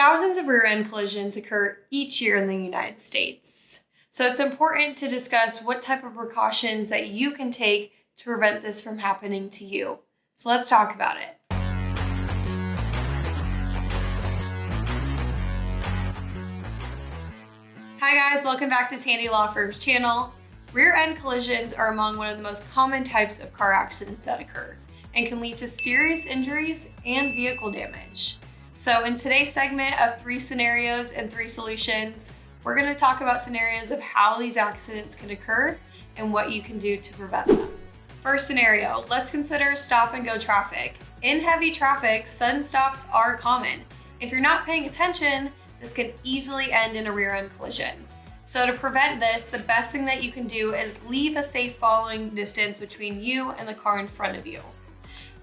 Thousands of rear-end collisions occur each year in the United States. So it's important to discuss what type of precautions that you can take to prevent this from happening to you. So let's talk about it. Hi guys, welcome back to Tandy Law Firm's channel. Rear-end collisions are among one of the most common types of car accidents that occur and can lead to serious injuries and vehicle damage. So in today's segment of 3 scenarios and 3 solutions, we're going to talk about scenarios of how these accidents can occur and what you can do to prevent them. First scenario, let's consider stop and go traffic. In heavy traffic, sudden stops are common. If you're not paying attention, this can easily end in a rear-end collision. So to prevent this, the best thing that you can do is leave a safe following distance between you and the car in front of you.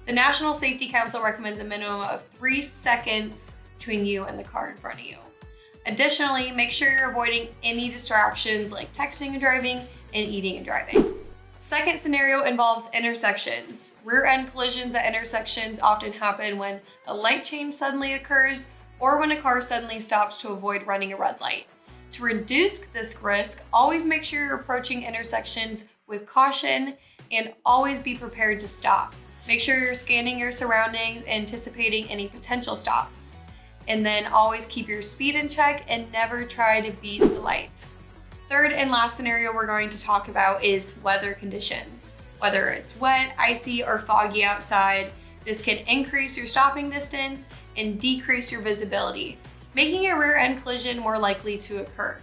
The National Safety Council recommends a minimum of 3 seconds between you and the car in front of you. Additionally, make sure you're avoiding any distractions like texting and driving and eating and driving. Second scenario involves intersections. Rear-end collisions at intersections often happen when a light change suddenly occurs or when a car suddenly stops to avoid running a red light. To reduce this risk, always make sure you're approaching intersections with caution and always be prepared to stop. Make sure you're scanning your surroundings, anticipating any potential stops. And then always keep your speed in check and never try to beat the light. Third and last scenario we're going to talk about is weather conditions. Whether it's wet, icy, or foggy outside, this can increase your stopping distance and decrease your visibility, making a rear-end collision more likely to occur.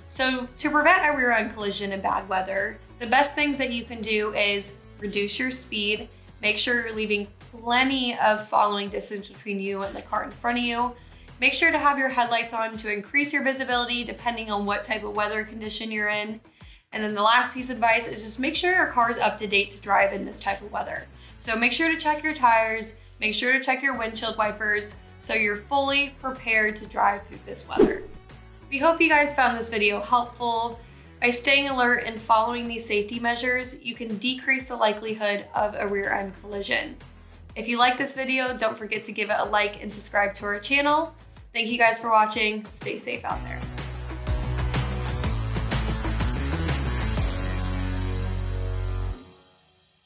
So to prevent a rear-end collision in bad weather, the best things that you can do is reduce your speed. Make sure you're leaving plenty of following distance between you and the car in front of you. Make sure to have your headlights on to increase your visibility depending on what type of weather condition you're in. And then the last piece of advice is just make sure your car is up to date to drive in this type of weather. So make sure to check your tires, make sure to check your windshield wipers so you're fully prepared to drive through this weather. We hope you guys found this video helpful. By staying alert and following these safety measures, you can decrease the likelihood of a rear-end collision. If you like this video, don't forget to give it a like and subscribe to our channel. Thank you guys for watching. Stay safe out there.